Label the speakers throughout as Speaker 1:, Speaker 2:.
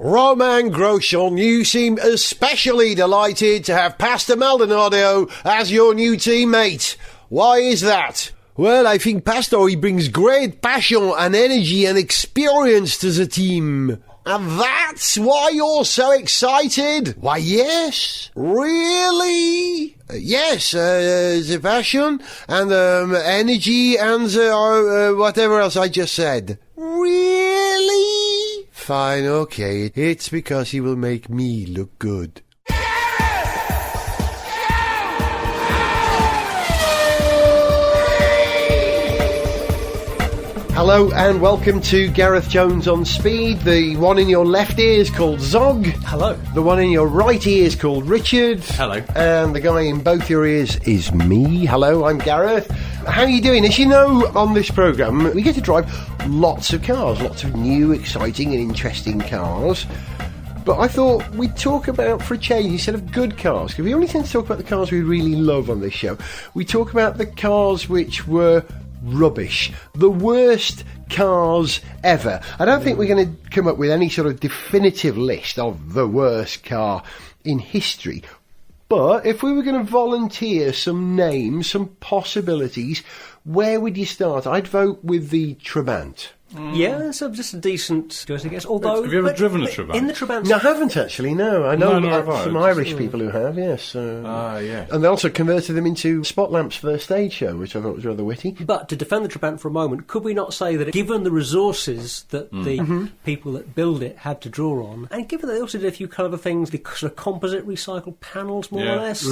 Speaker 1: Romain Grosjean, you seem especially delighted to have Pastor Maldonado as your new teammate. Why is that? Well, I think Pastor, he brings great passion and energy and experience to the team. And that's why you're so excited? Why, yes. Really? Yes, the passion and energy and whatever else I just said. Really? Fine, okay. It's because he will make me look good. Hello and welcome to Gareth Jones on Speed. The one in your left ear is called Zog.
Speaker 2: Hello.
Speaker 1: The one in your right ear is called Richard.
Speaker 3: Hello.
Speaker 1: And the guy in both your ears is me. Hello, I'm Gareth. How are you doing? As you know, on this programme, we get to drive lots of cars, lots of new, exciting and interesting cars. But I thought we'd talk about, for a change, instead of good cars, because we only tend to talk about the cars we really love on this show, we talk about the cars which were rubbish, the worst cars ever. I don't think we're going to come up with any sort of definitive list of the worst car in history, but if we were going to volunteer some names, some possibilities, where would you start? I'd vote with the Trabant.
Speaker 2: Yeah, so just a decent choice, I guess. Although,
Speaker 3: have you ever driven a Trabant?
Speaker 2: In the Trabant,
Speaker 1: No, I haven't actually, no. I know
Speaker 3: No,
Speaker 1: some Irish people who have, yes.
Speaker 3: Yeah.
Speaker 1: And they also converted them into spot lamps for their stage show, which I thought was rather witty.
Speaker 2: But to defend the Trabant for a moment, could we not say that given the resources that the people that build it had to draw on, and given that they also did a few clever things, the sort of composite recycled panels, more or less,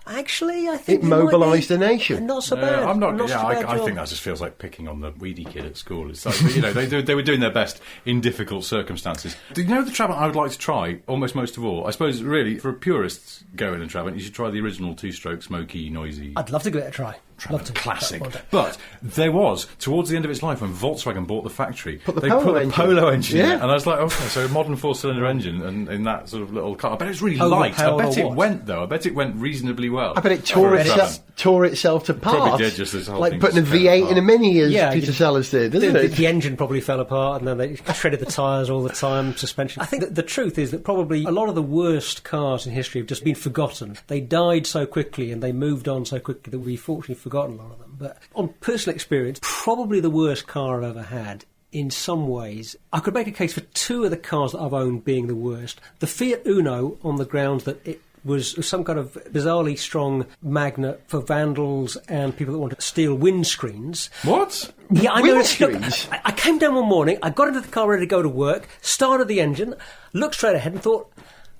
Speaker 2: actually, I think
Speaker 1: It mobilised a nation.
Speaker 2: Not so bad.
Speaker 3: I'm not.
Speaker 2: Not
Speaker 3: Yeah,
Speaker 2: such a bad
Speaker 3: I
Speaker 2: job.
Speaker 3: think that just feels like picking on the weedy kid at school. It's like, they were doing their best in difficult circumstances. Do you know the Trabant I would like to try almost most of all? I suppose really for a purist going in Trabant, you should try the original two-stroke, smoky, noisy.
Speaker 2: I'd love to give it a try. Love to.
Speaker 3: Classic. But there was, towards the end of its life, when Volkswagen bought the factory,
Speaker 1: Put the
Speaker 3: they
Speaker 1: Polo
Speaker 3: put
Speaker 1: engine.
Speaker 3: the Polo engine in
Speaker 1: Yeah.
Speaker 3: it, and I was like, okay, so a modern four-cylinder engine and in that sort of little car. I bet it was really light. I
Speaker 2: Overpowered
Speaker 3: bet
Speaker 2: or
Speaker 3: it
Speaker 2: what?
Speaker 3: went, though. I bet it went reasonably well.
Speaker 1: I bet it
Speaker 3: For a Trabant.
Speaker 1: tore itself apart.
Speaker 3: Probably did, just this whole
Speaker 1: like
Speaker 3: thing
Speaker 1: putting a
Speaker 3: just fell
Speaker 1: V8
Speaker 3: apart.
Speaker 1: in a Mini, as
Speaker 2: Yeah,
Speaker 1: Peter Sellers did, doesn't it?
Speaker 2: The engine probably fell apart, and then they shredded the tyres all the time, suspension. I think that the truth is that probably a lot of the worst cars in history have just been forgotten. They died so quickly and they moved on so quickly that we've fortunately forgotten a lot of them. But on personal experience, probably the worst car I've ever had. In some ways, I could make a case for two of the cars that I've owned being the worst. The Fiat Uno, on the grounds that it was some kind of bizarrely strong magnet for vandals and people that wanted to steal windscreens.
Speaker 3: What?
Speaker 2: Yeah, I know. Look,
Speaker 1: Windscreens?
Speaker 2: I came down one morning, I got into the car ready to go to work, started the engine, looked straight ahead and thought,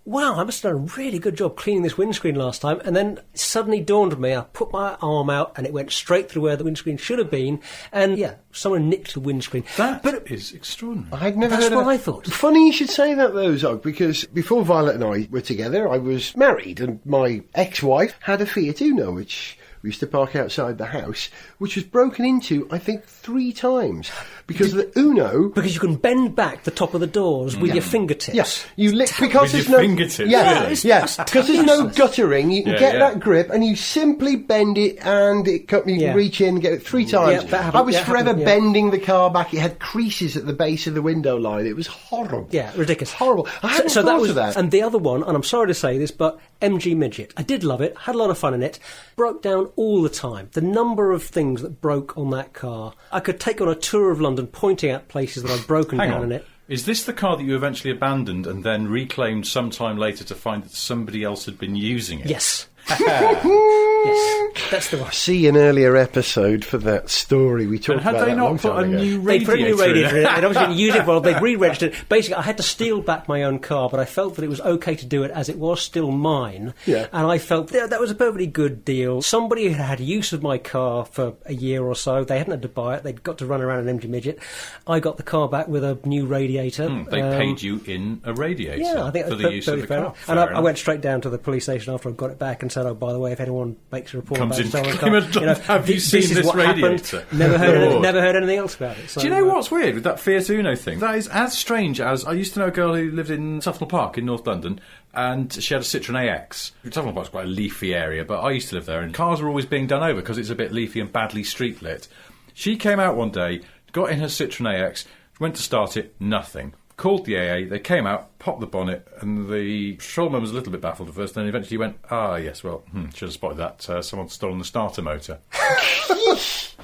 Speaker 2: wow, I must have done a really good job cleaning this windscreen last time. And then it suddenly dawned on me, I put my arm out and it went straight through where the windscreen should have been. And yeah, someone nicked the windscreen.
Speaker 3: That is extraordinary.
Speaker 1: I'd never
Speaker 2: That's
Speaker 1: heard of
Speaker 2: what
Speaker 1: that.
Speaker 2: I thought.
Speaker 1: Funny you should say that, though, Zog, because before Violet and I were together, I was married, and my ex-wife had a Fiat Uno, which we used to park outside the house, which was broken into, I think, 3 times. Because the Uno...
Speaker 2: Because you can bend back the top of the doors with your fingertips.
Speaker 1: Yes, you because
Speaker 3: With
Speaker 1: there's
Speaker 3: your
Speaker 1: no
Speaker 3: fingertips,
Speaker 1: yeah,
Speaker 3: really?
Speaker 1: yeah,
Speaker 2: That's
Speaker 1: because there's no
Speaker 2: useless.
Speaker 1: guttering. You can
Speaker 3: Yeah,
Speaker 1: get
Speaker 3: yeah.
Speaker 1: that grip, and you simply bend it, and you can reach in and get it 3 times.
Speaker 2: that happened,
Speaker 1: I was
Speaker 2: that
Speaker 1: forever
Speaker 2: happened, yeah.
Speaker 1: bending the car back. It had creases at the base of the window line. It was horrible.
Speaker 2: Yeah, ridiculous.
Speaker 1: Horrible. I hadn't thought of that.
Speaker 2: And the other one, and I'm sorry to say this, but MG Midget. I did love it, had a lot of fun in it, broke down all the time. The number of things that broke on that car. I could take on a tour of London pointing out places that I'd broken
Speaker 3: Hang
Speaker 2: down
Speaker 3: on.
Speaker 2: in it.
Speaker 3: Is this the car that you eventually abandoned and then reclaimed sometime later to find that somebody else had been using it?
Speaker 2: Yes. Yes, that's the one.
Speaker 1: See an earlier episode for that story. We talked
Speaker 3: And had
Speaker 1: about
Speaker 3: they
Speaker 1: that a long
Speaker 3: not put a
Speaker 1: time ago.
Speaker 3: new
Speaker 2: They put a new
Speaker 3: radiator
Speaker 2: radiator in
Speaker 3: in
Speaker 2: it.
Speaker 3: it?
Speaker 2: They'd obviously didn't use it well. They'd re-registered it. Basically, I had to steal back my own car, but I felt that it was okay to do it as it was still mine.
Speaker 1: Yeah.
Speaker 2: And I felt that was a perfectly good deal. Somebody had had use of my car for a year or so. They hadn't had to buy it. They'd got to run around an empty midget. I got the car back with a new radiator.
Speaker 3: They paid you in a radiator
Speaker 2: Yeah, I think
Speaker 3: for
Speaker 2: that's
Speaker 3: the use of the
Speaker 2: fair
Speaker 3: car.
Speaker 2: enough. And I went straight down to the police station after I got it back and said, oh, by the way, if anyone makes a report
Speaker 3: Comes
Speaker 2: about
Speaker 3: in,
Speaker 2: stolen
Speaker 3: came
Speaker 2: car,
Speaker 3: and have you seen
Speaker 2: is
Speaker 3: this
Speaker 2: what happened.
Speaker 3: radiator?
Speaker 2: Never heard,
Speaker 3: Lord.
Speaker 2: never heard anything else about it. So,
Speaker 3: Do you know what's weird with that Fiat Uno thing? That is as strange as I used to know a girl who lived in Tufnell Park in North London, and she had a Citroen AX. Tufnell Park's quite a leafy area, but I used to live there, and cars were always being done over because it's a bit leafy and badly street lit. She came out one day, got in her Citroen AX, went to start it, nothing. called the AA, they came out, popped the bonnet, and the patrolman was a little bit baffled at first, then eventually went, yes, well, should have spotted that. Someone's stolen the starter motor.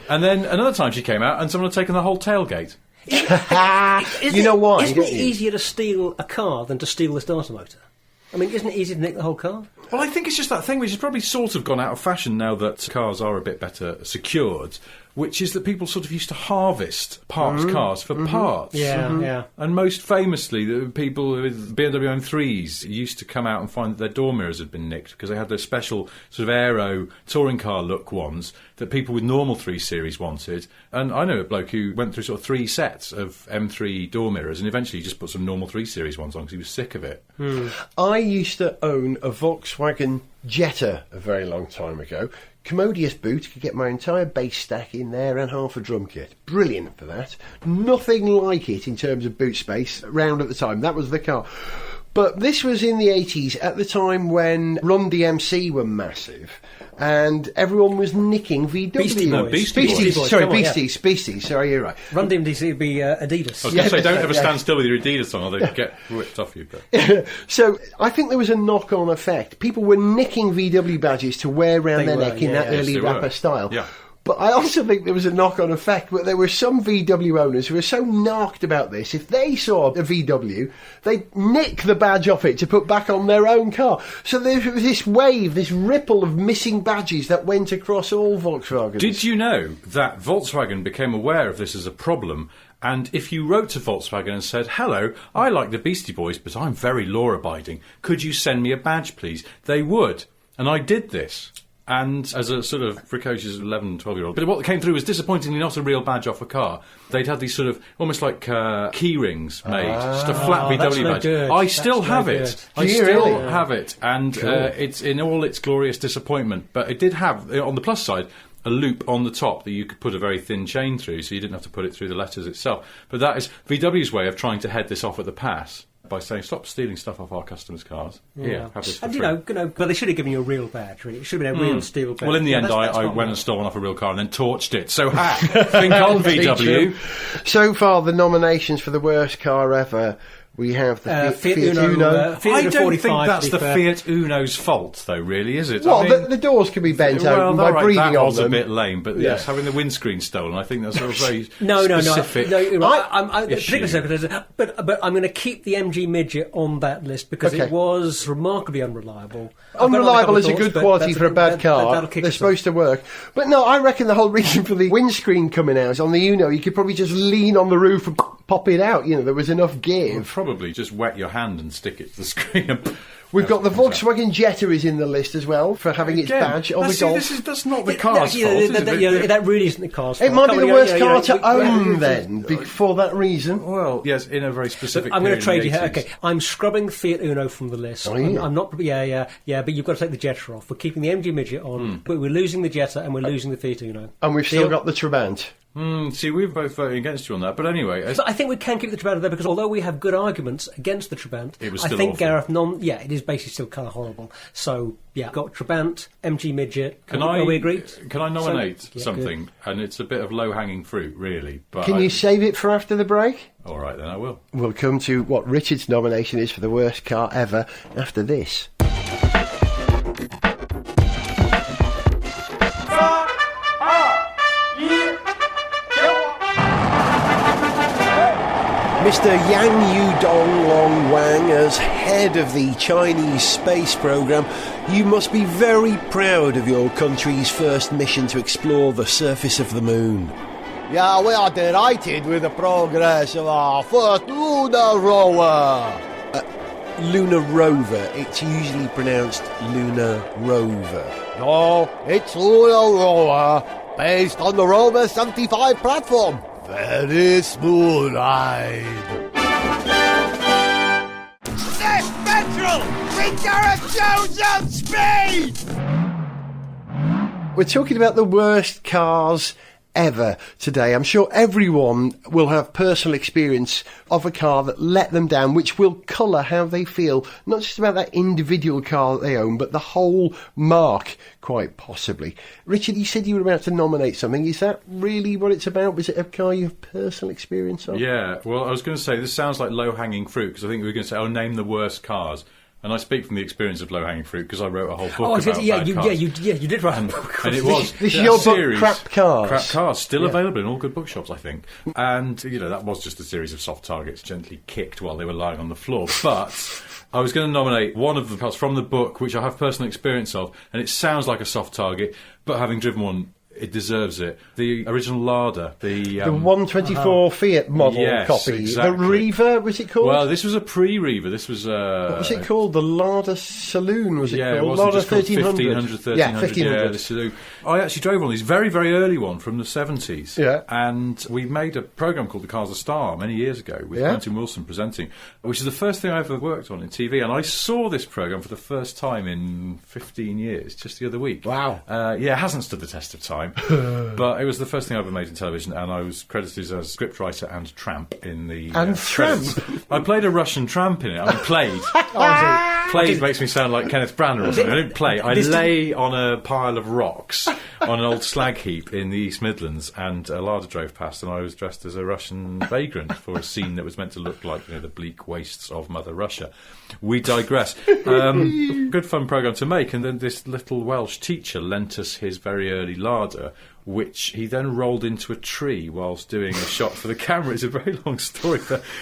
Speaker 3: And then another time she came out and someone had taken the whole tailgate.
Speaker 1: You know why?
Speaker 2: Isn't it easier to steal a car than to steal the starter motor? I mean, isn't it easier to nick the whole car?
Speaker 3: Well, I think it's just that thing which has probably sort of gone out of fashion now that cars are a bit better secured, which is that people sort of used to harvest parked cars for parts.
Speaker 2: Yeah.
Speaker 3: And most famously, the people with BMW M3s used to come out and find that their door mirrors had been nicked because they had those special sort of aero touring car look ones that people with normal 3 Series wanted. And I know a bloke who went through sort of 3 sets of M3 door mirrors and eventually just put some normal 3 Series ones on because he was sick of it.
Speaker 1: I used to own a Volkswagen Jetta a very long time ago. Commodious boot, could get my entire bass stack in there and half a drum kit. Brilliant for that. Nothing like it in terms of boot space around at the time. That was the car. But this was in the 80s, at the time when Run DMC were massive, and everyone was nicking VW.
Speaker 2: Beastie Boys.
Speaker 1: Beasties. Sorry, you're right.
Speaker 2: Run DMC would be Adidas.
Speaker 3: I was going to say, don't ever stand still with your Adidas on or they'll get ripped off you. But.
Speaker 1: So I think there was a knock-on effect. People were nicking VW badges to wear around their neck in that early rapper style.
Speaker 3: Yeah.
Speaker 1: But I also think there was a knock-on effect where there were some VW owners who were so narked about this, if they saw a VW, they'd nick the badge off it to put back on their own car. So there was this wave, this ripple of missing badges that went across all Volkswagens.
Speaker 3: Did you know that Volkswagen became aware of this as a problem? And if you wrote to Volkswagen and said, hello, I like the Beastie Boys, but I'm very law-abiding. Could you send me a badge, please? They would. And I did this. And as a sort of precocious 11, 12-year-old. But what came through was disappointingly not a real badge off a car. They'd had these sort of, almost like key rings made. Just a flat VW badge.
Speaker 2: Good.
Speaker 3: I still have it.
Speaker 1: Do you really?
Speaker 3: Have it. And
Speaker 1: Cool.
Speaker 3: It's in all its glorious disappointment. But it did have, on the plus side, a loop on the top that you could put a very thin chain through, so you didn't have to put it through the letters itself. But that is VW's way of trying to head this off at the pass. By saying, stop stealing stuff off our customers' cars. Here, have this for free.
Speaker 2: But they should have given you a real badge, really. It should have been a real steel badge.
Speaker 3: Well, in the end, I went and stole one off a real car and then torched it. So, think on, VW.
Speaker 1: So far, the nominations for the worst car ever. We have the
Speaker 2: Fiat Uno.
Speaker 3: I don't think that's the Fiat Uno's fault, though, really, is it?
Speaker 1: Well,
Speaker 3: I mean,
Speaker 1: the doors can be bent open by breathing
Speaker 3: that
Speaker 1: on
Speaker 3: was
Speaker 1: them.
Speaker 3: a bit lame, but yes, having the windscreen stolen, I think that's a very specific...
Speaker 2: No, you're right. I'm but I'm going to keep the MG Midget on that list because it was remarkably unreliable.
Speaker 1: Unreliable is a good quality for a bad car. They're supposed to work. But no, I reckon the whole reason for the windscreen coming out is on the Uno, you could probably just lean on the roof and pop it out. You know, there was enough give.
Speaker 3: Probably just wet your hand and stick it to the screen.
Speaker 1: We've got the Volkswagen Jetta is in the list as well for having its badge on the Golf.
Speaker 3: That's not the car's fault, is it?
Speaker 2: That really isn't the car's fault.
Speaker 1: It might be the worst car to own then, for that reason.
Speaker 3: Well, yes, in a very specific
Speaker 2: I'm going to trade you
Speaker 3: here.
Speaker 2: here. Okay, I'm scrubbing Fiat Uno from the list. I'm not... Yeah, but you've got to take the Jetta off. We're keeping the MG Midget on, but we're losing the Jetta and we're losing the Fiat Uno.
Speaker 1: And we've still got the Trabant.
Speaker 3: See, we've both voted against you on that, but anyway...
Speaker 2: So I think we can keep the Trabant there because although we have good arguments against the Trabant,
Speaker 3: it was still
Speaker 2: I think
Speaker 3: awful.
Speaker 2: Gareth, it is basically still kind of horrible. So, got Trabant, MG Midget.
Speaker 3: Are
Speaker 2: we agreed?
Speaker 3: Can I nominate something? Good. And it's a bit of low-hanging fruit, really. But
Speaker 1: can you save it for after the break?
Speaker 3: All right, then I will.
Speaker 1: We'll come to what Richard's nomination is for the worst car ever after this. Mr. Yang Yudong Long Wang, as head of the Chinese space program, you must be very proud of your country's first mission to explore the surface of the moon.
Speaker 4: Yeah, we are delighted with the progress of our first Lunar Rover.
Speaker 1: Lunar Rover. It's usually pronounced Lunar Rover.
Speaker 4: No, it's Lunar Rover, based on the Rover 75 platform. Very smooth ride.
Speaker 5: Sniff Petrol! Bring Gareth Jones on speed!
Speaker 1: We're talking about the worst cars ever today. I'm sure everyone will have personal experience of a car that let them down, which will colour how they feel, not just about that individual car that they own, but the whole marque, quite possibly. Richard, you said you were about to nominate something. Is that really what it's about? Was it a car you have personal experience of?
Speaker 3: Yeah, well, I was going to say, this sounds like low-hanging fruit, because I think we were going to say, name the worst cars. And I speak from the experience of low-hanging fruit because I wrote a whole book about bad cars.
Speaker 2: You did write a book.
Speaker 3: And it was
Speaker 1: this is your book, Crap Cars.
Speaker 3: Crap Cars, still available in all good bookshops, I think. And, that was just a series of soft targets gently kicked while they were lying on the floor. But I was going to nominate one of the cars from the book, which I have personal experience of, and it sounds like a soft target, but having driven one, it deserves it. The original Lada, the
Speaker 1: 124 Fiat model copy.
Speaker 3: Exactly.
Speaker 1: The Reaver, was it called?
Speaker 3: Well, this was a pre-Reaver. This was
Speaker 1: what was it called? The Lada Saloon, was it called?
Speaker 3: It wasn't
Speaker 1: Lada
Speaker 3: just called
Speaker 1: 1300.
Speaker 3: 1300.
Speaker 1: Yeah, 1500.
Speaker 3: Yeah, the Saloon. I actually drove one of these, very, very early one from the 70s.
Speaker 1: Yeah.
Speaker 3: And we made a programme called The Car's a Star many years ago with Quentin Wilson presenting, which is the first thing I ever worked on in TV. And I saw this programme for the first time in 15 years, just the other week.
Speaker 1: Wow.
Speaker 3: It hasn't stood the test of time. But it was the first thing I ever made in television, and I was credited as scriptwriter and tramp in the
Speaker 1: tramp?
Speaker 3: I played a Russian tramp in it. I mean, played. Played makes me sound like Kenneth Branagh or something. I didn't play. I lay on a pile of rocks on an old slag heap in the East Midlands, and a Lada drove past, and I was dressed as a Russian vagrant for a scene that was meant to look like the bleak wastes of Mother Russia. We digress. Good fun programme to make, and then this little Welsh teacher lent us his very early Lada, which he then rolled into a tree whilst doing a shot for the camera. It's a very long story.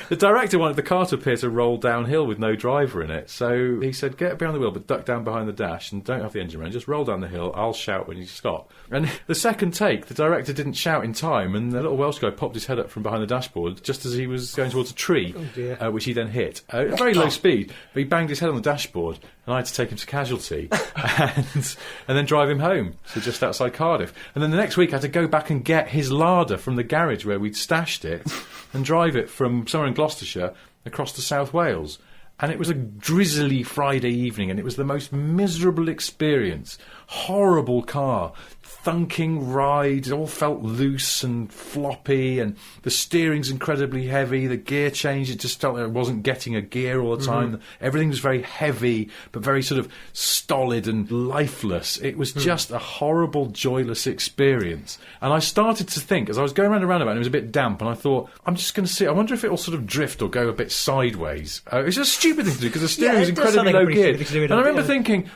Speaker 3: The director wanted the car to appear to roll downhill with no driver in it, so he said, get behind the wheel but duck down behind the dash and don't have the engine running, just roll down the hill, I'll shout when you stop. And the second take, the director didn't shout in time, and the little Welsh guy popped his head up from behind the dashboard just as he was going towards a tree, which he then hit at very low speed, but he banged his head on the dashboard, and I had to take him to casualty and then drive him home, so just outside Cardiff. And then the next week I had to go back and get his Lada from the garage where we'd stashed it and drive it from somewhere in Gloucestershire across to South Wales. And it was a drizzly Friday evening, and it was the most miserable experience. Horrible car, thunking ride, it all felt loose and floppy, and the steering's incredibly heavy, the gear change, it just felt like it wasn't getting a gear all the time. Everything was very heavy, but very sort of stolid and lifeless. It was just a horrible, joyless experience. And I started to think, as I was going round and round about it, it was a bit damp, and I thought, I'm just going to see, I wonder if it will sort of drift or go a bit sideways. It's just a stupid thing to do, because the steering was incredibly low geared. And I remember thinking,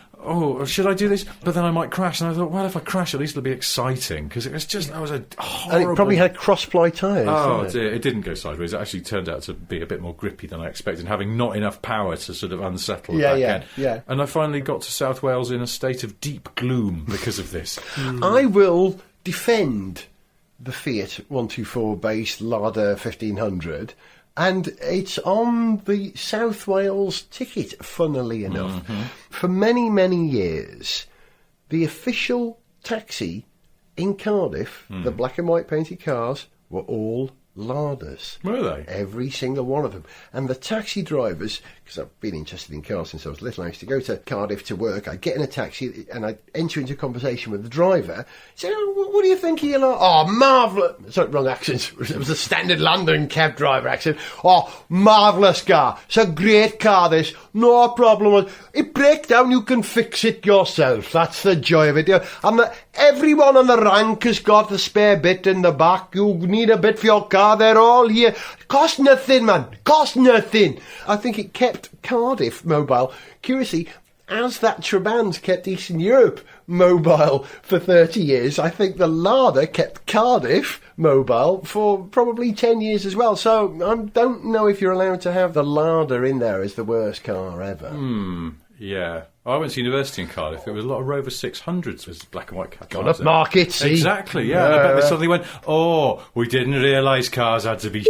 Speaker 3: should I do this? But then I might crash. And I thought, well, if I crash, at least it'll be exciting. Because it was just, that was a horrible...
Speaker 1: And it probably had cross-ply tyres.
Speaker 3: Oh, dear. It didn't go sideways. It actually turned out to be a bit more grippy than I expected, having not enough power to sort of unsettle the back end. And I finally got to South Wales in a state of deep gloom because of this.
Speaker 1: I will defend the Fiat 124-based Lada 1500... And it's on the South Wales ticket, funnily enough. For many, many years, the official taxi in Cardiff, the black and white painted cars, were all Ladas.
Speaker 3: Were they?
Speaker 1: Every single one of them. And the taxi drivers, because I've been interested in cars since I was little, I used to go to Cardiff to work, I'd get in a taxi and I'd enter into a conversation with the driver, say, what do you think of your Lada? Oh, marvellous. Sorry, wrong accent. It was a standard London cab driver accent. Oh, marvellous car. It's a great car, this. No problem. It breaks down, you can fix it yourself. That's the joy of it. And everyone on the rank has got the spare bit in the back. You need a bit for your car. They're all here. Cost nothing, man. Cost nothing. I think it kept Cardiff mobile. Curiously, as that Trabant kept Eastern Europe mobile for 30 years, I think the Lada kept Cardiff mobile for probably 10 years as well. So I don't know if you're allowed to have the Lada in there as the worst car ever.
Speaker 3: Yeah. I went to university in Cardiff. There was a lot of Rover 600s with black and white cars.
Speaker 1: Got up market, see?
Speaker 3: Exactly, yeah. And I bet they suddenly went, we didn't realise cars had to be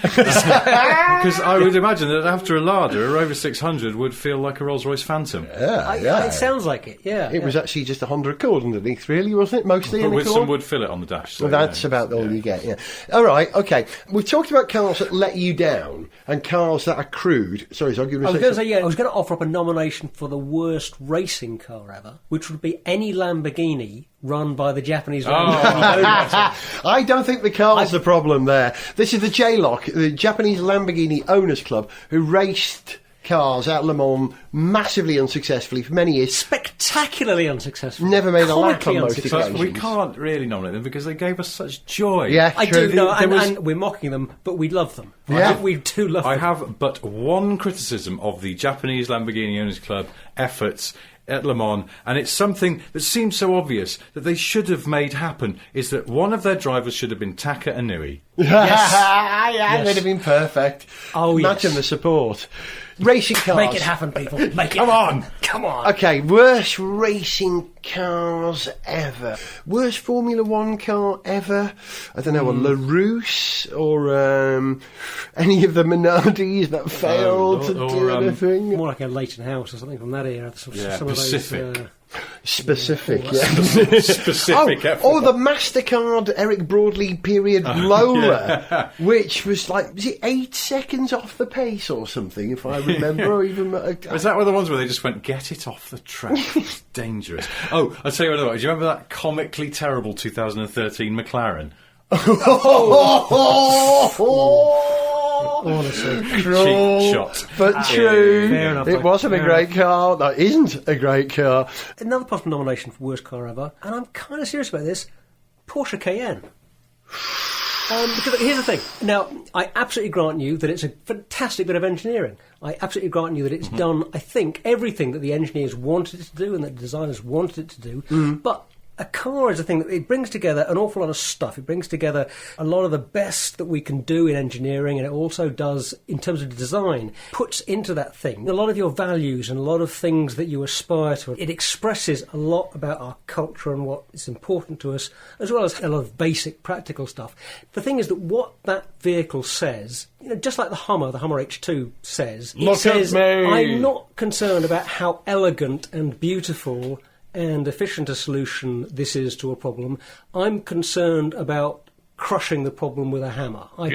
Speaker 3: because I would imagine that after a Lada, a Rover 600 would feel like a Rolls-Royce Phantom.
Speaker 2: It sounds like it,
Speaker 1: It was actually just a Honda Accord underneath, really, wasn't it? Mostly
Speaker 3: but
Speaker 1: an
Speaker 3: with
Speaker 1: Accord?
Speaker 3: some wood fillet on the dash. So,
Speaker 1: well, that's about all you get, yeah. All right, OK. We've talked about cars that let you down and cars that are crude. Sorry, I was going
Speaker 2: to say, I was going to offer up a nomination for the worst racing car ever, which would be any Lamborghini run by the Japanese.
Speaker 1: I don't think the car's the problem there. This is the JLOC, the Japanese Lamborghini Owners Club, who raced cars at Le Mans massively unsuccessfully for many years.
Speaker 2: Spectacularly unsuccessful.
Speaker 1: Never made a lap on
Speaker 2: Comically
Speaker 1: most
Speaker 2: unsuccessful.
Speaker 1: occasions.
Speaker 3: We can't really nominate them because they gave us such joy.
Speaker 1: Yeah,
Speaker 2: I
Speaker 1: true.
Speaker 2: do know,
Speaker 1: There was-
Speaker 2: and we're mocking them, but we love them.
Speaker 1: Yeah.
Speaker 2: We do love
Speaker 3: I
Speaker 2: them.
Speaker 3: have but one criticism of the Japanese Lamborghini Owners Club efforts at Le Mans, and it's something that seems so obvious that they should have made happen, is that one of their drivers should have been Taka Inui.
Speaker 1: Yeah, they'd have been perfect.
Speaker 2: Oh,
Speaker 1: Imagine
Speaker 2: yes.
Speaker 1: the support. Racing cars.
Speaker 2: Make it happen, people. Make it
Speaker 3: Come
Speaker 2: happen.
Speaker 3: on.
Speaker 2: Come on.
Speaker 1: Okay, worst racing cars ever. Worst Formula One car ever. I don't know, a LaRousse or any of the Minardis that failed to do anything.
Speaker 2: More like a Leighton House or something from that era. Some of
Speaker 3: Pacific.
Speaker 2: Those,
Speaker 1: Specific, yeah.
Speaker 3: Specific effort.
Speaker 1: Oh, the MasterCard Eric Broadley period Lola, which was like, was it 8 seconds off the pace or something, if I remember, or even...
Speaker 3: Was that one of the ones where they just went, get it off the track? It's dangerous. Oh, I'll tell you another one. Do you remember that comically terrible 2013 McLaren?
Speaker 2: honestly.
Speaker 3: Cheap shot.
Speaker 1: But true.
Speaker 2: Fair enough,
Speaker 1: It wasn't a
Speaker 2: fair
Speaker 1: great car. That isn't a great car.
Speaker 2: Another possible nomination for worst car ever, and I'm kind of serious about this, Porsche Cayenne. Because here's the thing. Now, I absolutely grant you that it's a fantastic bit of engineering. I absolutely grant you that it's done, I think, everything that the engineers wanted it to do and that the designers wanted it to do. But a car is a thing that it brings together an awful lot of stuff. It brings together a lot of the best that we can do in engineering, and it also does, in terms of design, puts into that thing a lot of your values and a lot of things that you aspire to. It expresses a lot about our culture and what is important to us, as well as a lot of basic practical stuff. The thing is that what that vehicle says, you know, just like the Hummer H2 says,
Speaker 1: Look
Speaker 2: it says,
Speaker 1: at me.
Speaker 2: I'm not concerned about how elegant and beautiful and efficient a solution this is to a problem. I'm concerned about crushing the problem with a hammer. I'm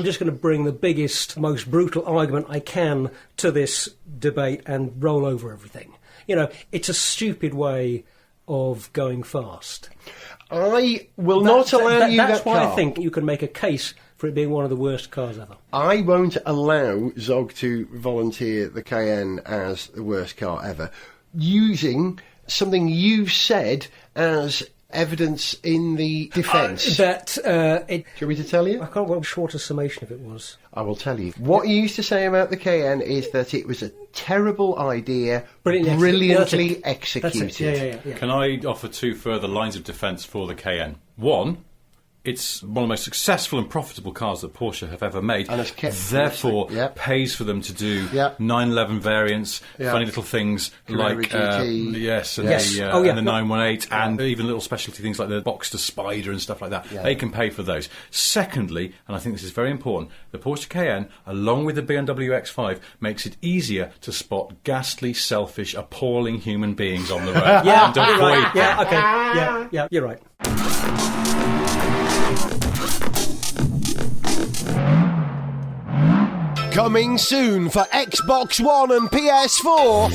Speaker 2: just going to bring the biggest, most brutal argument I can to this debate and roll over everything. You know, it's a stupid way of going fast.
Speaker 1: I will not allow you
Speaker 2: That's
Speaker 1: that
Speaker 2: why
Speaker 1: car.
Speaker 2: I think you can make a case for it being one of the worst cars ever.
Speaker 1: I won't allow Zog to volunteer the Cayenne as the worst car ever, using something you've said as evidence in the defence. Do you want me to tell you?
Speaker 2: I can't remember what shorter summation of it was.
Speaker 1: I will tell you. What you used to say about the Cayenne is that it was a terrible idea, brilliantly executed.
Speaker 2: That's it. Yeah.
Speaker 3: Can I offer two further lines of defence for the Cayenne? One, it's one of the most successful and profitable cars that Porsche have ever made.
Speaker 1: And it's kept
Speaker 3: therefore
Speaker 1: Yep.
Speaker 3: pays for them to do
Speaker 1: Yep.
Speaker 3: 911 variants,
Speaker 1: Yep.
Speaker 3: funny little things
Speaker 1: Carrera
Speaker 3: like
Speaker 1: GT.
Speaker 3: yes, and
Speaker 2: Yes.
Speaker 3: the,
Speaker 2: Oh, yeah.
Speaker 3: and the 918, and even little specialty things like the Boxster Spider and stuff like that.
Speaker 1: Yeah.
Speaker 3: They can pay for those. Secondly, and I think this is very important, the Porsche Cayenne, along with the BMW X5, makes it easier to spot ghastly, selfish, appalling human beings on the road. and
Speaker 2: You're
Speaker 3: avoid
Speaker 2: right.
Speaker 3: them.
Speaker 2: Yeah, okay. Yeah, you're right.
Speaker 1: Coming soon for Xbox One and PS4.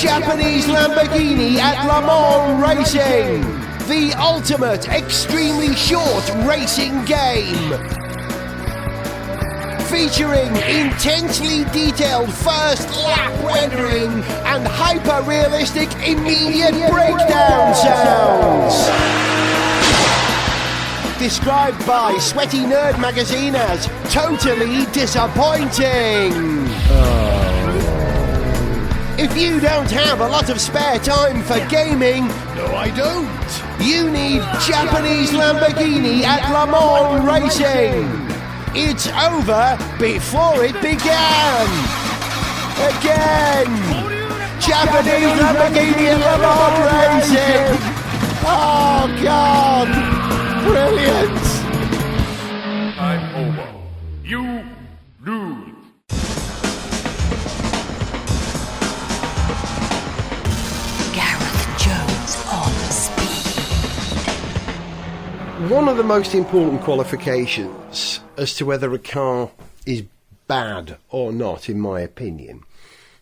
Speaker 1: Japanese Lamborghini at Le Mans Racing. The ultimate extremely short racing game. Featuring intensely detailed first lap rendering and hyper-realistic immediate breakdown sounds. Described by Sweaty Nerd magazine as totally disappointing. If you don't have a lot of spare time for gaming,
Speaker 4: No, I don't.
Speaker 1: you need Japanese Lamborghini at Le Mans Racing. It's over before it began. Again. Japanese Lamborghini at Le Mans Racing. Oh, God. Brilliant.
Speaker 6: I'm over. You lose.
Speaker 7: Gareth Jones on speed.
Speaker 1: One of the most important qualifications as to whether a car is bad or not, in my opinion,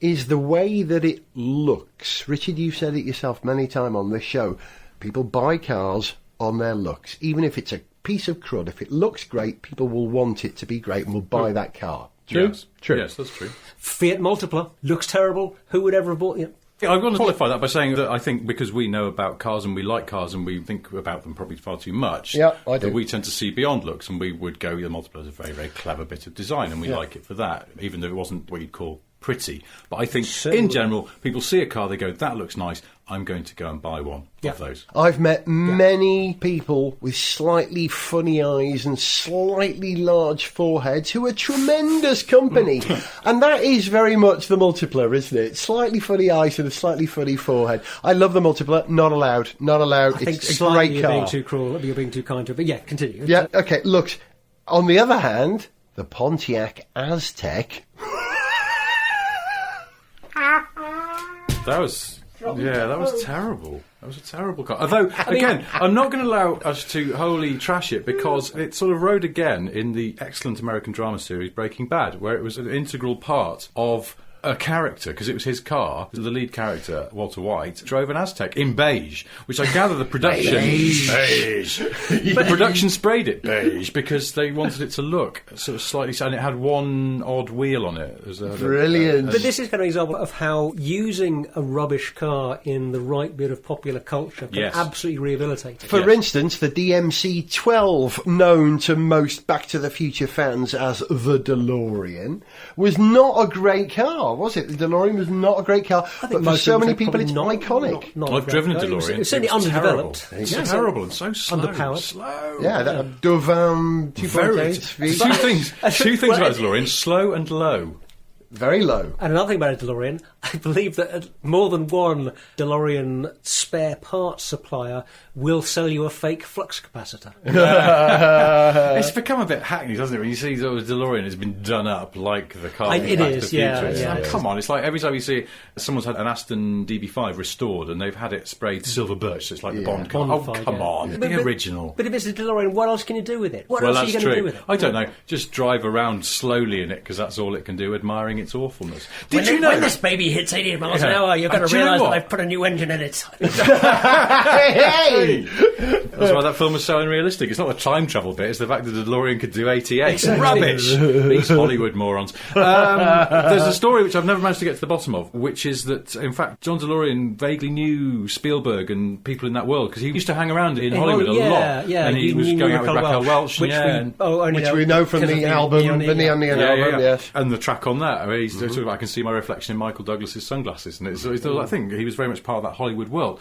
Speaker 1: is the way that it looks. Richard, you've said it yourself many times on this show. People buy cars on their looks. Even if it's a piece of crud, if it looks great, people will want it to be great and will buy that car. True?
Speaker 3: Yes.
Speaker 1: True.
Speaker 3: Yes, that's true.
Speaker 2: Fiat Multipla looks terrible. Who would ever have bought it?
Speaker 3: Yeah, I'm going to qualify that by saying that I think because we know about cars and we like cars and we think about them probably far too much,
Speaker 1: Yeah, I do.
Speaker 3: that we tend to see beyond looks and we would go, the Multipla is a very, very clever bit of design and we like it for that, even though it wasn't what you'd call pretty. But I think, in general, people see a car, they go, that looks nice, I'm going to go and buy one of those.
Speaker 1: I've met many people with slightly funny eyes and slightly large foreheads who are tremendous company. And that is very much the Multipla, isn't it? Slightly funny eyes and a slightly funny forehead. I love the Multipla. Not allowed. Not allowed.
Speaker 2: I think
Speaker 1: It's a
Speaker 2: slightly
Speaker 1: great
Speaker 2: you're
Speaker 1: car.
Speaker 2: being too cruel, you're being too kind to it. But yeah, continue.
Speaker 1: Yeah, okay, look. On the other hand, the Pontiac Aztec...
Speaker 3: That was terrible. That was a terrible car. Although, again, I'm not going to allow us to wholly trash it because it sort of rode again in the excellent American drama series Breaking Bad, where it was an integral part of a character, because it was his car. The lead character, Walter White, drove an Aztec in beige, which I gather the production... beige. The production sprayed it beige because they wanted it to look sort of slightly... And it had one odd wheel on it.
Speaker 1: Brilliant.
Speaker 2: But this is kind of an example of how using a rubbish car in the right bit of popular culture can absolutely rehabilitate it.
Speaker 1: For instance, the DMC-12, known to most Back to the Future fans as the DeLorean, was not a great car, was it? The DeLorean was not a great car, but for
Speaker 2: most
Speaker 1: so
Speaker 2: people
Speaker 1: many
Speaker 2: say
Speaker 1: people it's
Speaker 2: probably
Speaker 1: iconic.
Speaker 2: not
Speaker 3: I've driven a DeLorean.
Speaker 2: It's certainly underdeveloped.
Speaker 3: It's terrible and so slow.
Speaker 2: Underpowered.
Speaker 3: Slow.
Speaker 1: Yeah, that Dovan 2.8.
Speaker 3: Two things about a DeLorean, slow and low.
Speaker 1: Very low.
Speaker 2: And another thing about a DeLorean, I believe that more than one DeLorean spare parts supplier will sell you a fake flux capacitor.
Speaker 3: It's become a bit hackneyed, doesn't it? When you see that a DeLorean has been done up like the car.
Speaker 2: It
Speaker 3: Back to
Speaker 2: is,
Speaker 3: the
Speaker 2: yeah,
Speaker 3: Future. It's
Speaker 2: yeah.
Speaker 3: like, come on, it's like every time you see someone's had an Aston DB5 restored and they've had it sprayed silver birch, so it's like the Bond car.
Speaker 2: Bonafide,
Speaker 3: Come on, the original.
Speaker 2: But if it's a DeLorean, what else can you do with it? What
Speaker 3: Well,
Speaker 2: else are
Speaker 3: that's
Speaker 2: you going to do
Speaker 3: true.
Speaker 2: with it?
Speaker 3: I don't know. Just drive around slowly in it because that's all it can do, admiring its awfulness.
Speaker 2: When
Speaker 3: Did you know?
Speaker 2: when this baby hits 80 miles an
Speaker 3: Yeah.
Speaker 2: hour, you're going
Speaker 3: Do
Speaker 2: to
Speaker 3: you know
Speaker 2: realise that
Speaker 3: what?
Speaker 2: I've put a new engine in it.
Speaker 1: Hey!
Speaker 3: That's why that film was so unrealistic. It's not the time travel bit, it's the fact that the DeLorean could do 88.
Speaker 2: Exactly.
Speaker 3: Rubbish! These Hollywood morons. There's a story which I've never managed to get to the bottom of, which is that, in fact, John DeLorean vaguely knew Spielberg and people in that world, because he used to hang around in Hollywood a lot.
Speaker 2: Yeah,
Speaker 3: and he was going out with Raquel Welch.
Speaker 2: which
Speaker 1: Which we know from the album, the Neon Neon album, yes.
Speaker 3: And the track on that, I mean, he's talking about I can see my reflection in Michael Douglas's sunglasses, and it's I think he was very much part of that Hollywood world.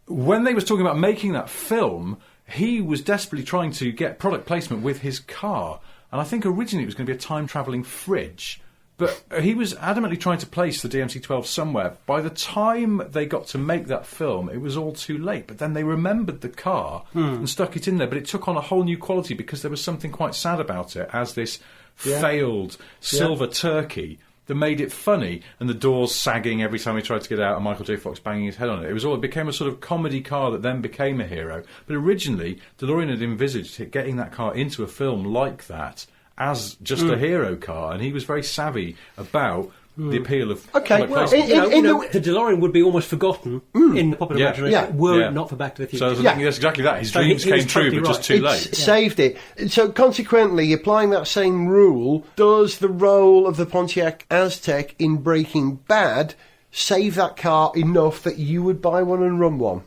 Speaker 3: When they was talking about making that film, he was desperately trying to get product placement with his car, and I think originally it was going to be a time-travelling fridge. But he was adamantly trying to place the DMC-12 somewhere. By the time they got to make that film, it was all too late. But then they remembered the car and stuck it in there. But it took on a whole new quality because there was something quite sad about it as this failed silver turkey that made it funny, and the doors sagging every time he tried to get out and Michael J. Fox banging his head on it. It became a sort of comedy car that then became a hero. But originally, DeLorean had envisaged getting that car into a film like that as just a hero car, and he was very savvy about the appeal of
Speaker 1: Okay,
Speaker 3: product
Speaker 1: well,
Speaker 3: placement.
Speaker 2: the DeLorean would be almost forgotten in the popular imagination were it not for Back to the Future.
Speaker 3: So that's exactly that. His dreams
Speaker 2: he was
Speaker 3: came true,
Speaker 2: totally
Speaker 3: but just
Speaker 2: right.
Speaker 3: too late.
Speaker 1: It's saved it. So consequently, applying that same rule, does the role of the Pontiac Aztec in Breaking Bad save that car enough that you would buy one and run one?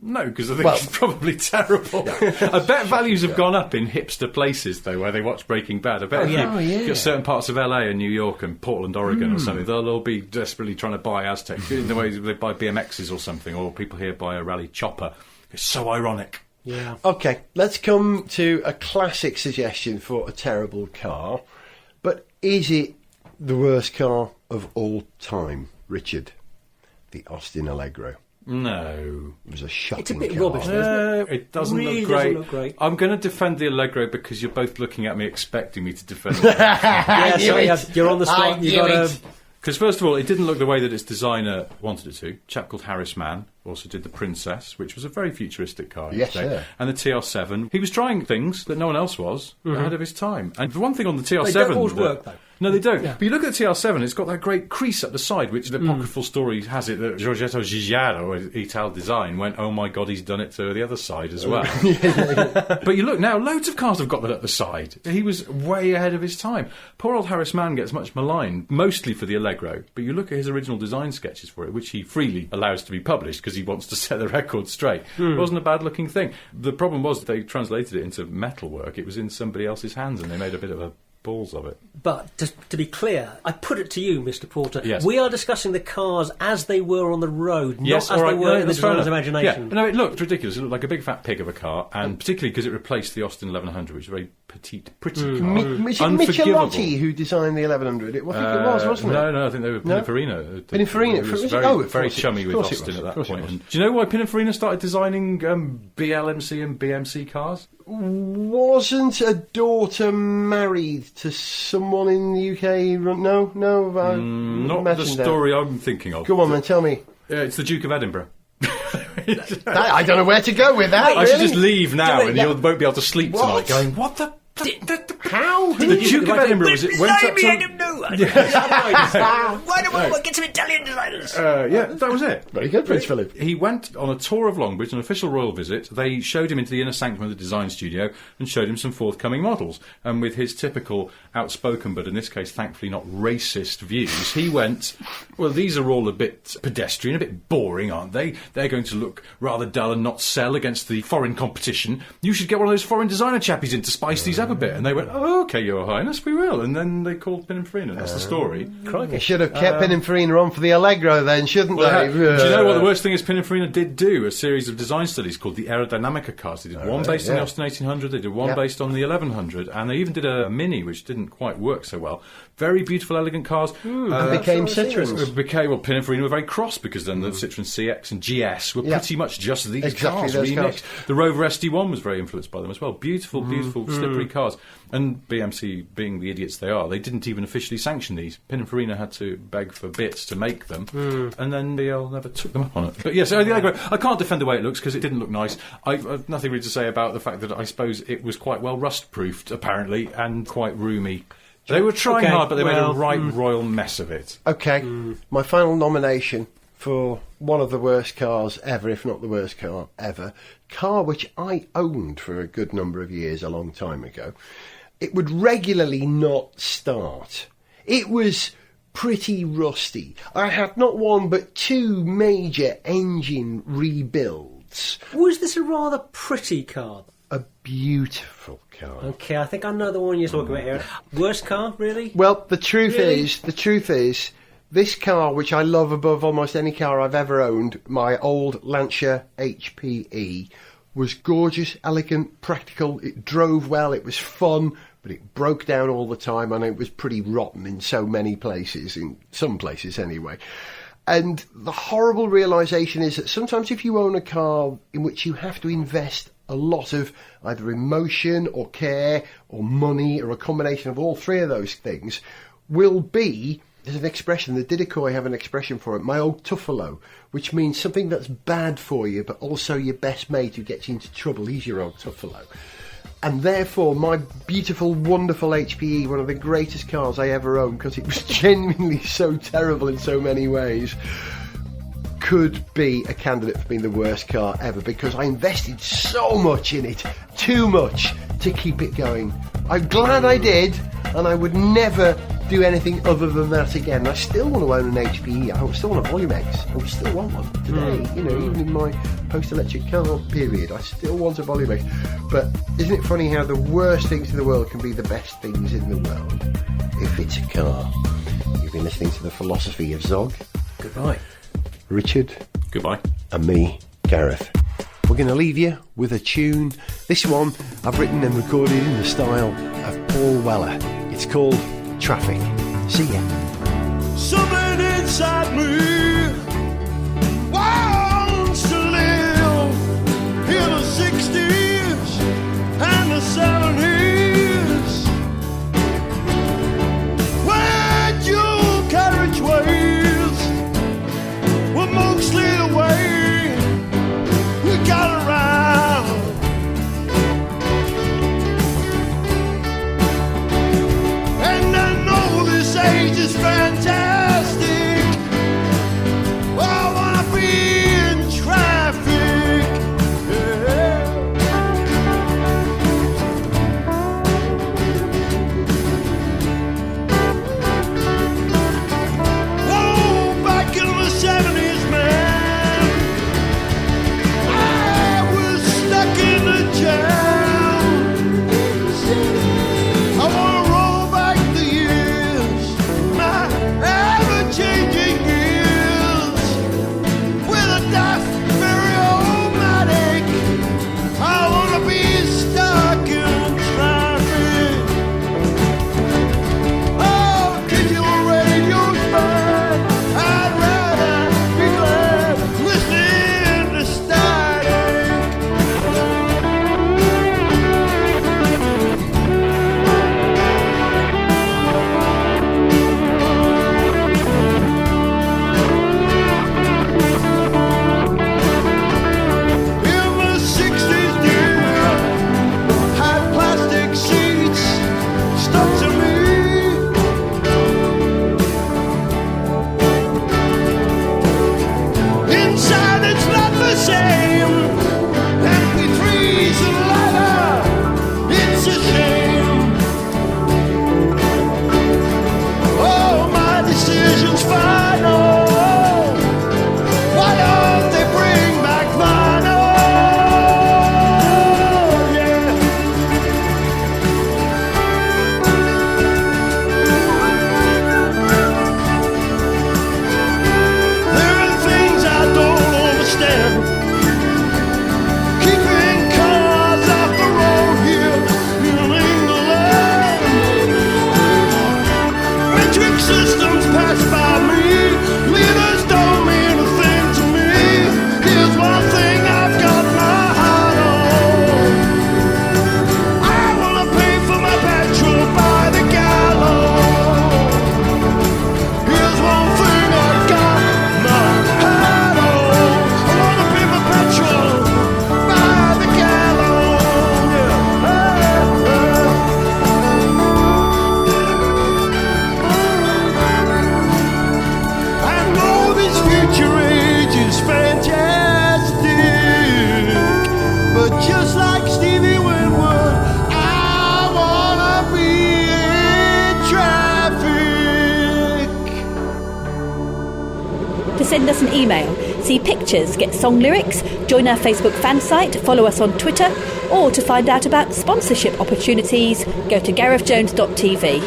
Speaker 3: No, because I think it's probably terrible. I bet values have gone up in hipster places, though, where they watch Breaking Bad. I bet if you get certain parts of LA and New York and Portland, Oregon or something, they'll all be desperately trying to buy Aztecs in the way they buy BMXs or something, or people here buy a rally chopper. It's so ironic.
Speaker 2: Yeah.
Speaker 1: Okay, let's come to a classic suggestion for a terrible car. But is it the worst car of all time, Richard? The Austin Allegro.
Speaker 3: No.
Speaker 1: It was a shocking
Speaker 2: It's a bit
Speaker 1: car.
Speaker 2: rubbish, though, isn't it?
Speaker 3: It doesn't
Speaker 2: Really
Speaker 3: look great.
Speaker 2: doesn't look great.
Speaker 3: I'm going to defend the Allegro because you're both looking at me expecting me to defend it.
Speaker 2: You're on the spot. You've got to...
Speaker 3: Because first of all, it didn't look the way that its designer wanted it to. A chap called Harris Mann also did the Princess, which was a very futuristic car.
Speaker 1: Yes,
Speaker 3: yesterday.
Speaker 1: sir.
Speaker 3: And the TR7. He was trying things that no one else was ahead of his time. And the one thing on the TR7...
Speaker 2: They don't always work, though.
Speaker 3: No, they don't.
Speaker 2: Yeah.
Speaker 3: But you look at the TR7, it's got that great crease up the side, which the apocryphal story has it that Giorgetto Giugiaro, Ital Design, went, oh my God, he's done it to the other side as well. But you look now, loads of cars have got that up the side. He was way ahead of his time. Poor old Harris Mann gets much maligned, mostly for the Allegro, but you look at his original design sketches for it, which he freely allows to be published because he wants to set the record straight. It wasn't a bad-looking thing. The problem was they translated it into metalwork. It was in somebody else's hands, and they made a bit of a balls of it.
Speaker 2: But to be clear, I put it to you, Mr. Porter.
Speaker 3: Yes.
Speaker 2: We are discussing the cars as they were on the road,
Speaker 3: Yes,
Speaker 2: not as
Speaker 3: all
Speaker 2: they
Speaker 3: right,
Speaker 2: were in the
Speaker 3: that's fair
Speaker 2: designer's
Speaker 3: enough.
Speaker 2: imagination.
Speaker 3: Yeah. No, it looked ridiculous. It looked like a big fat pig of a car, and particularly because it replaced the Austin 1100, which is a very petite, pretty car.
Speaker 1: Was it
Speaker 3: Unforgivable.
Speaker 1: Michelotti who designed the 1100? I think it was, wasn't it?
Speaker 3: No, I think they were Pininfarina.
Speaker 1: Pininfarina.
Speaker 3: It was
Speaker 1: Was it?
Speaker 3: very,
Speaker 1: Oh, of
Speaker 3: very
Speaker 1: course it
Speaker 3: chummy
Speaker 1: was.
Speaker 3: with
Speaker 1: Of course it
Speaker 3: Austin
Speaker 1: was.
Speaker 3: at that
Speaker 1: Of course it
Speaker 3: point.
Speaker 1: was.
Speaker 3: And do you know why Pininfarina started designing BLMC and BMC cars?
Speaker 1: Wasn't a daughter married to someone in the UK? No.
Speaker 3: Not the story I'm thinking of.
Speaker 1: Go on then, tell me.
Speaker 3: It's the Duke of Edinburgh.
Speaker 1: I don't know where to go with that.
Speaker 3: I should just leave now,
Speaker 1: Do it,
Speaker 3: and
Speaker 1: yeah.
Speaker 3: you won't be able to sleep
Speaker 1: What?
Speaker 3: tonight. Going, what the?
Speaker 1: How?
Speaker 3: The Duke of Edinburgh was it went up to.
Speaker 2: know.
Speaker 7: Why don't we get some Italian designers?
Speaker 3: Yeah, that was it.
Speaker 1: Very good, Prince Philip.
Speaker 3: He went on a tour of Longbridge, an official royal visit. They showed him into the inner sanctum of the design studio and showed him some forthcoming models. And with his typical outspoken, but in this case, thankfully not racist views, he went, well, these are all a bit pedestrian, a bit boring, aren't they? They're going to look rather dull and not sell against the foreign competition. You should get one of those foreign designer chappies in to spice these up a bit. And they went, oh, OK, Your Highness, we will. And then they called Pininfarina. That's the story.
Speaker 1: They should have kept Pininfarina on for the Allegro then, shouldn't
Speaker 3: Well,
Speaker 1: they?
Speaker 3: do you know what the worst thing is? Pininfarina did do a series of design studies called the Aerodynamica cars. They did one based on the Austin 1800, they did one based on the 1100, and they even did a Mini, which didn't quite work so well. Very beautiful, elegant cars.
Speaker 1: And became Citroens.
Speaker 3: Well, Pininfarina were very cross because then the Citroen CX and GS were pretty much just these cars
Speaker 1: those
Speaker 3: remixed.
Speaker 1: cars.
Speaker 3: The Rover SD1 was very influenced by them as well. Beautiful, slippery cars. And BMC, being the idiots they are, they didn't even officially sanction these. Pininfarina had to beg for bits to make them, and then BL never took them up on it. But yes, the Allegro, I can't defend the way it looks because it didn't look nice. I've nothing really to say about the fact that I suppose it was quite well rust-proofed, apparently, and quite roomy. They were trying hard, but they made a right royal mess of it.
Speaker 1: OK, my final nomination for one of the worst cars ever, if not the worst car ever, car which I owned for a good number of years a long time ago. It would regularly not start. It was pretty rusty. I had not one but two major engine rebuilds.
Speaker 2: Was this a rather pretty car?
Speaker 1: A beautiful car.
Speaker 2: Okay, I think I know the one you're talking about here. Worst car, really?
Speaker 1: Well, the truth is, this car, which I love above almost any car I've ever owned, my old Lancia HPE, was gorgeous, elegant, practical. It drove well, it was fun, but it broke down all the time, and it was pretty rotten in so many places, in some places anyway. And the horrible realisation is that sometimes if you own a car in which you have to invest a lot of either emotion or care or money or a combination of all three of those things, will be, there's an expression, the Didakoi have an expression for it, my old Tuffalo, which means something that's bad for you but also your best mate who gets you into trouble. He's your old Tuffalo. And therefore, my beautiful, wonderful HPE, one of the greatest cars I ever owned, because it was genuinely so terrible in so many ways, could be a candidate for being the worst car ever, because I invested so much in it, too much, to keep it going. I'm glad I did, and I would never do anything other than that again. I still want to own an HPE. I still want a Volume X. I would still want one today. You know, even in my post-electric car period, I still want a Volume X. But isn't it funny how the worst things in the world can be the best things in the world if it's a car? You've been listening to The Philosophy of Zog.
Speaker 2: Goodbye.
Speaker 1: Richard.
Speaker 3: Goodbye.
Speaker 1: And me, Gareth. We're going to leave you with a tune. This one I've written and recorded in the style of Paul Weller. It's called Traffic. See ya.
Speaker 5: Something inside me wants to live in the 60s and the 70s, where dual carriageways were mostly the way we got around. And I know this
Speaker 8: systems pass by me. Leaders don't mean a thing to me. Here's one thing I've got my heart on. I wanna pay for my petrol by the gallon. Here's one thing I've got my heart on. I wanna pay for petrol by the gallon. I know this future age is fantastic, but just like Stevie Winwood, I wanna be in traffic.
Speaker 9: To send us an email, see pictures, get song lyrics, join our Facebook fan site, follow us on Twitter, or to find out about sponsorship opportunities, go to garethjones.tv.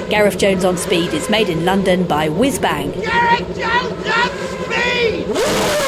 Speaker 9: Gareth Jones on Speed is made in London by Whiz Bang.
Speaker 5: Gareth Jones on Speed!